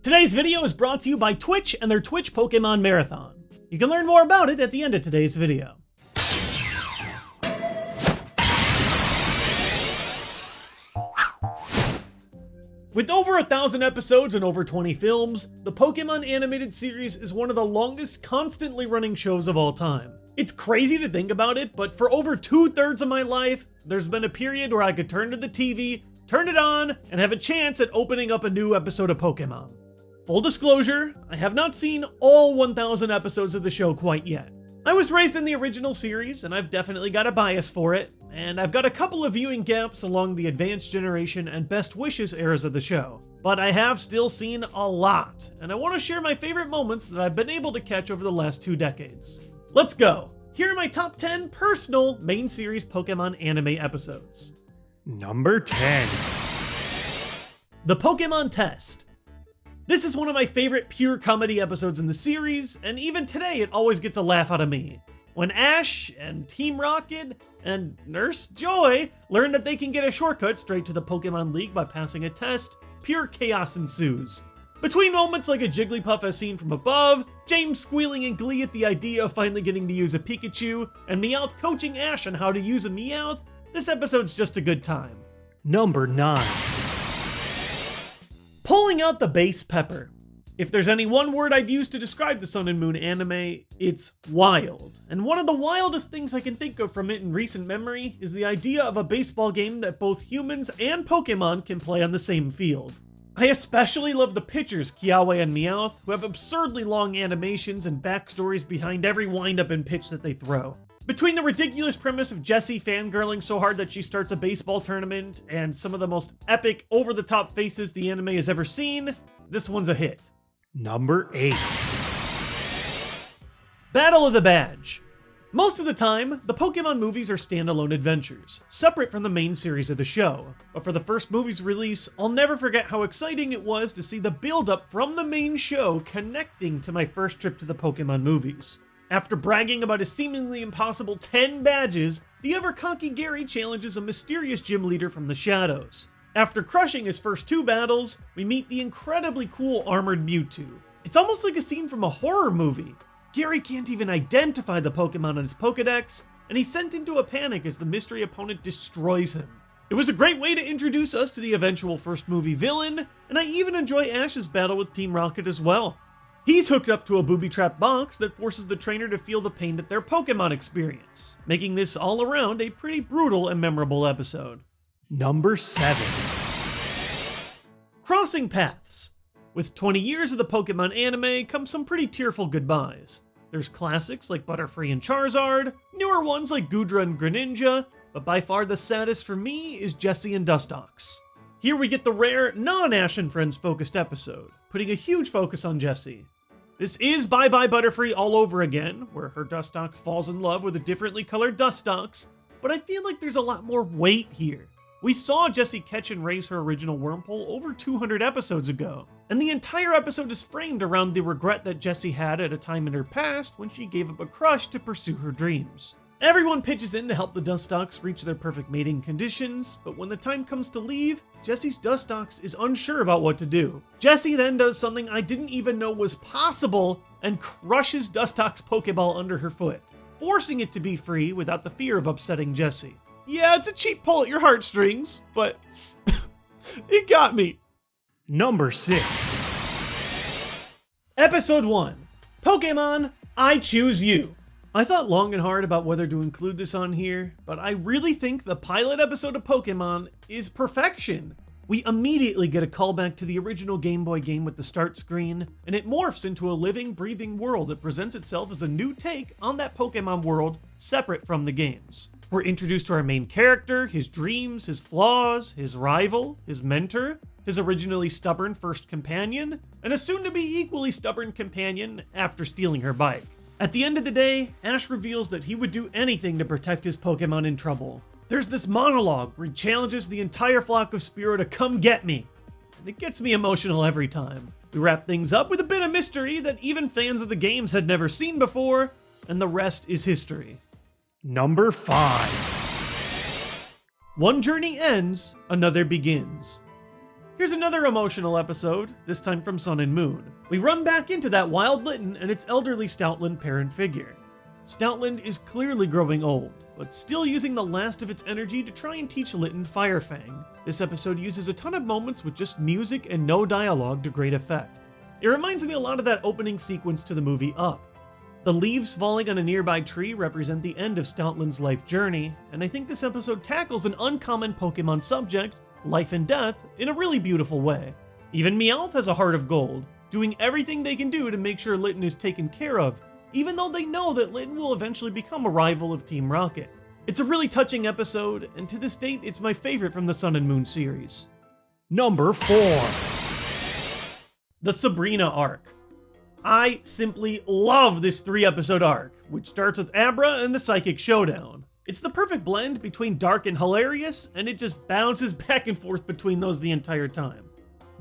Today's video is brought to you by Twitch and their Twitch Pokemon Marathon. You can learn more about it at the end of today's video. With over 1,000 episodes and over 20 films, the Pokemon animated series is one of the longest constantly running shows of all time. It's crazy to think about it, but for over 2/3 of my life, there's been a period where I could turn to the TV, turn it on, and have a chance at opening up a new episode of Pokemon. Full disclosure, I have not seen all 1,000 episodes of the show quite yet. I was raised in the original series, and I've definitely got a bias for it, and I've got a couple of viewing gaps along the Advanced Generation and Best Wishes eras of the show. But I have still seen a lot, and I want to share my favorite moments that I've been able to catch over the last 2 decades. Let's go! Here are my top 10 personal main series Pokemon anime episodes. Number 10. The Pokemon Test. This is one of my favorite pure comedy episodes in the series, and even today it always gets a laugh out of me. When Ash and Team Rocket and Nurse Joy learn that they can get a shortcut straight to the Pokemon League by passing a test, pure chaos ensues. Between moments like a Jigglypuff as seen from above, James squealing in glee at the idea of finally getting to use a Pikachu, and Meowth coaching Ash on how to use a Meowth, this episode's just a good time. Number 9. Pulling out the base pepper. If there's any one word I'd use to describe the Sun and Moon anime, it's wild. And one of the wildest things I can think of from it in recent memory is the idea of a baseball game that both humans and Pokemon can play on the same field. I especially love the pitchers, Kiawe and Meowth, who have absurdly long animations and backstories behind every windup and pitch that they throw. Between the ridiculous premise of Jessie fangirling so hard that she starts a baseball tournament and some of the most epic, over-the-top faces the anime has ever seen, this one's a hit. Number 8. Battle of the Badge. Most of the time, the Pokemon movies are standalone adventures, separate from the main series of the show. But for the first movie's release, I'll never forget how exciting it was to see the build-up from the main show connecting to my first trip to the Pokemon movies. After bragging about his seemingly impossible 10 badges, the ever-cocky Gary challenges a mysterious gym leader from the shadows. After crushing his first 2 battles, we meet the incredibly cool armored Mewtwo. It's almost like a scene from a horror movie. Gary can't even identify the Pokemon on his Pokedex, and he's sent into a panic as the mystery opponent destroys him. It was a great way to introduce us to the eventual first movie villain, and I even enjoy Ash's battle with Team Rocket as well. He's hooked up to a booby-trapped box that forces the trainer to feel the pain that their Pokemon experience, making this all around a pretty brutal and memorable episode. Number 7. Crossing Paths. With 20 years of the Pokemon anime comes some pretty tearful goodbyes. There's classics like Butterfree and Charizard, newer ones like Goodra and Greninja, but by far the saddest for me is Jessie and Dustox. Here we get the rare, non-Ash and Friends focused episode, putting a huge focus on Jessie. This is Bye Bye Butterfree all over again, where her Dustox falls in love with a differently colored Dustox, but I feel like there's a lot more weight here. We saw Jessie catch and raise her original Wurmple over 200 episodes ago, and the entire episode is framed around the regret that Jessie had at a time in her past when she gave up a crush to pursue her dreams. Everyone pitches in to help the Dustox reach their perfect mating conditions, but when the time comes to leave, Jessie's Dustox is unsure about what to do. Jessie then does something I didn't even know was possible and crushes Dustox Pokeball under her foot, forcing it to be free without the fear of upsetting Jessie. Yeah, it's a cheap pull at your heartstrings, but it got me. Number 6. Episode 1. Pokemon, I Choose You. I thought long and hard about whether to include this on here, but I really think the pilot episode of Pokemon is perfection. We immediately get a callback to the original Game Boy game with the start screen, and it morphs into a living, breathing world that presents itself as a new take on that Pokemon world, separate from the games. We're introduced to our main character, his dreams, his flaws, his rival, his mentor, his originally stubborn first companion, and a soon-to-be equally stubborn companion after stealing her bike. At the end of the day, Ash reveals that he would do anything to protect his Pokemon in trouble. There's this monologue where he challenges the entire flock of Spearow to come get me, and it gets me emotional every time. We wrap things up with a bit of mystery that even fans of the games had never seen before, and the rest is history. Number 5. One journey ends, another begins. Here's another emotional episode, this time from Sun and Moon. We run back into that wild Litten and its elderly Stoutland parent figure. Stoutland is clearly growing old, but still using the last of its energy to try and teach Litten Firefang. This episode uses a ton of moments with just music and no dialogue to great effect. It reminds me a lot of that opening sequence to the movie Up. The leaves falling on a nearby tree represent the end of Stoutland's life journey, and I think this episode tackles an uncommon Pokemon subject, life and death, in a really beautiful way. Even Meowth has a heart of gold, doing everything they can do to make sure Litten is taken care of, even though they know that Litten will eventually become a rival of Team Rocket. It's a really touching episode, and to this date, it's my favorite from the Sun and Moon series. Number 4. The Sabrina Arc. I simply love this 3-episode arc, which starts with Abra and the Psychic Showdown. It's the perfect blend between dark and hilarious, and it just bounces back and forth between those the entire time.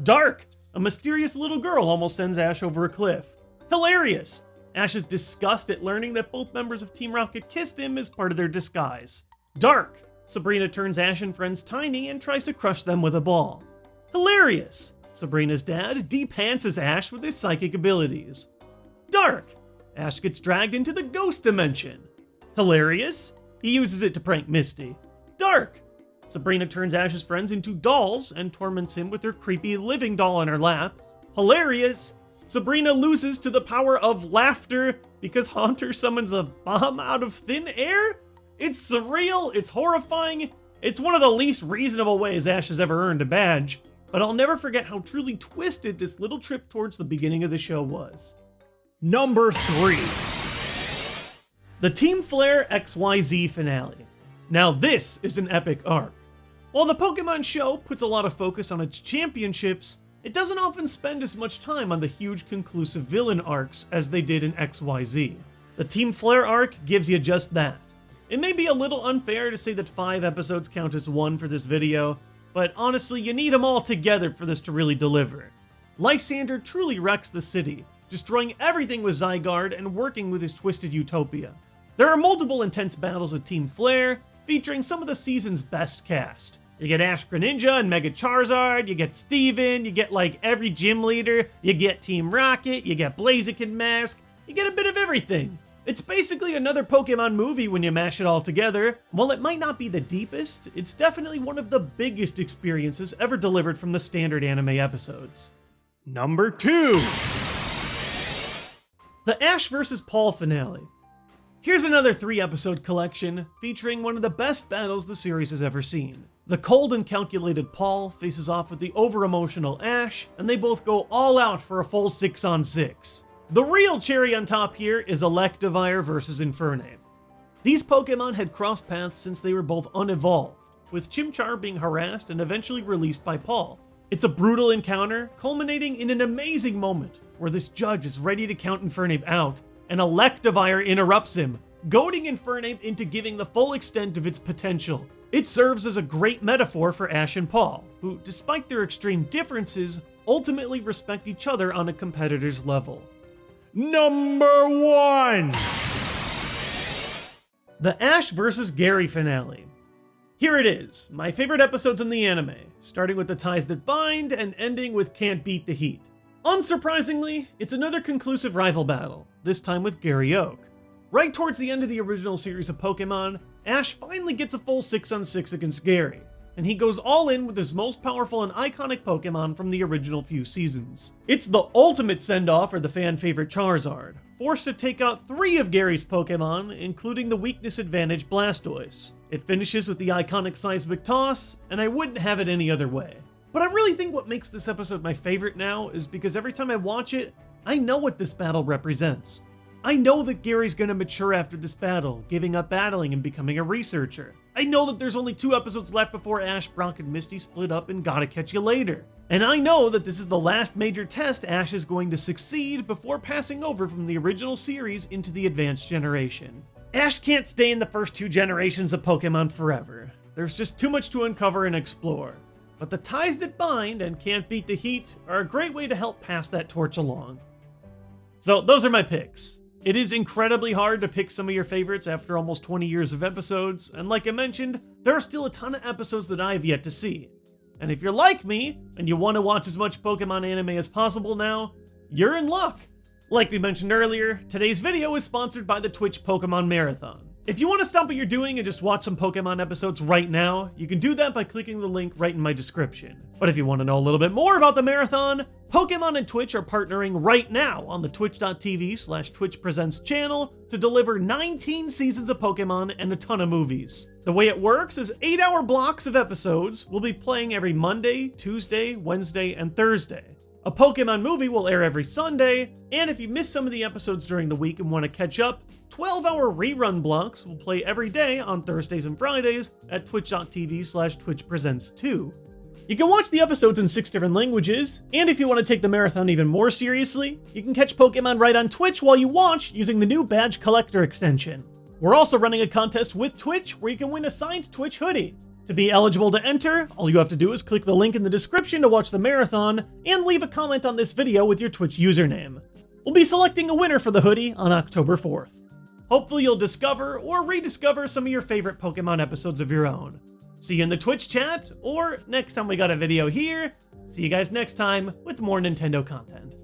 Dark! A mysterious little girl almost sends Ash over a cliff. Hilarious! Ash's disgust at learning that both members of Team Rocket kissed him as part of their disguise. Dark! Sabrina turns Ash and friends tiny and tries to crush them with a ball. Hilarious! Sabrina's dad de-pantses Ash with his psychic abilities. Dark! Ash gets dragged into the ghost dimension. Hilarious! He uses it to prank Misty. Dark! Sabrina turns Ash's friends into dolls and torments him with her creepy living doll on her lap. Hilarious! Sabrina loses to the power of laughter because Haunter summons a bomb out of thin air? It's surreal, it's horrifying, it's one of the least reasonable ways Ash has ever earned a badge, but I'll never forget how truly twisted this little trip towards the beginning of the show was. Number 3. The Team Flare XYZ finale. Now this is an epic arc. While the Pokemon show puts a lot of focus on its championships, it doesn't often spend as much time on the huge conclusive villain arcs as they did in XYZ. The Team Flare arc gives you just that. It may be a little unfair to say that 5 episodes count as one for this video, but honestly you need them all together for this to really deliver. Lysander truly wrecks the city, destroying everything with Zygarde and working with his twisted utopia. There are multiple intense battles with Team Flare, featuring some of the season's best cast. You get Ash Greninja and Mega Charizard, you get Steven, you get like every gym leader, you get Team Rocket, you get Blaziken Mask, you get a bit of everything. It's basically another Pokemon movie when you mash it all together. While it might not be the deepest, it's definitely one of the biggest experiences ever delivered from the standard anime episodes. Number 2. The Ash vs. Paul finale. Here's another 3-episode collection featuring one of the best battles the series has ever seen. The cold and calculated Paul faces off with the over-emotional Ash, and they both go all out for a full 6-on-6. The real cherry on top here is Electivire versus Infernape. These Pokemon had crossed paths since they were both unevolved, with Chimchar being harassed and eventually released by Paul. It's a brutal encounter, culminating in an amazing moment where this judge is ready to count Infernape out, and Electivire interrupts him, goading Infernape into giving the full extent of its potential. It serves as a great metaphor for Ash and Paul, who, despite their extreme differences, ultimately respect each other on a competitor's level. Number 1. The Ash vs. Gary finale. Here it is, my favorite episodes in the anime, starting with The Ties That Bind and ending with Can't Beat the Heat. Unsurprisingly, it's another conclusive rival battle, this time with Gary Oak. Right towards the end of the original series of Pokemon, Ash finally gets a full 6-on-6 against Gary, and he goes all in with his most powerful and iconic Pokemon from the original few seasons. It's the ultimate send-off for the fan-favorite Charizard, forced to take out 3 of Gary's Pokemon, including the weakness advantage Blastoise. It finishes with the iconic Seismic Toss, and I wouldn't have it any other way. But I really think what makes this episode my favorite now is because every time I watch it, I know what this battle represents. I know that Gary's gonna mature after this battle, giving up battling and becoming a researcher. I know that there's only 2 episodes left before Ash, Brock, and Misty split up and Gotta Catch You Later. And I know that this is the last major test Ash is going to succeed before passing over from the original series into the advanced generation. Ash can't stay in the first 2 generations of Pokemon forever. There's just too much to uncover and explore. But The Ties That Bind and Can't Beat the Heat are a great way to help pass that torch along. So those are my picks. It is incredibly hard to pick some of your favorites after almost 20 years of episodes, and like I mentioned, there are still a ton of episodes that I have yet to see. And if you're like me, and you want to watch as much Pokemon anime as possible now, you're in luck. Like we mentioned earlier, today's video is sponsored by the Twitch Pokemon Marathon. If you want to stop what you're doing and just watch some Pokemon episodes right now, you can do that by clicking the link right in my description. But if you want to know a little bit more about the marathon, Pokemon and Twitch are partnering right now on the twitch.tv/TwitchPresents channel to deliver 19 seasons of Pokemon and a ton of movies. The way it works is 8-hour blocks of episodes will be playing every Monday, Tuesday, Wednesday, and Thursday. A Pokemon movie will air every Sunday, and if you miss some of the episodes during the week and want to catch up, 12-hour rerun blocks will play every day on Thursdays and Fridays at twitch.tv/TwitchPresents2. You can watch the episodes in 6 different languages, and if you want to take the marathon even more seriously, you can catch Pokemon right on Twitch while you watch using the new Badge Collector extension. We're also running a contest with Twitch where you can win a signed Twitch hoodie. To be eligible to enter, all you have to do is click the link in the description to watch the marathon and leave a comment on this video with your Twitch username. We'll be selecting a winner for the hoodie on October 4th. Hopefully you'll discover or rediscover some of your favorite Pokemon episodes of your own. See you in the Twitch chat, or next time we got a video here. See you guys next time with more Nintendo content.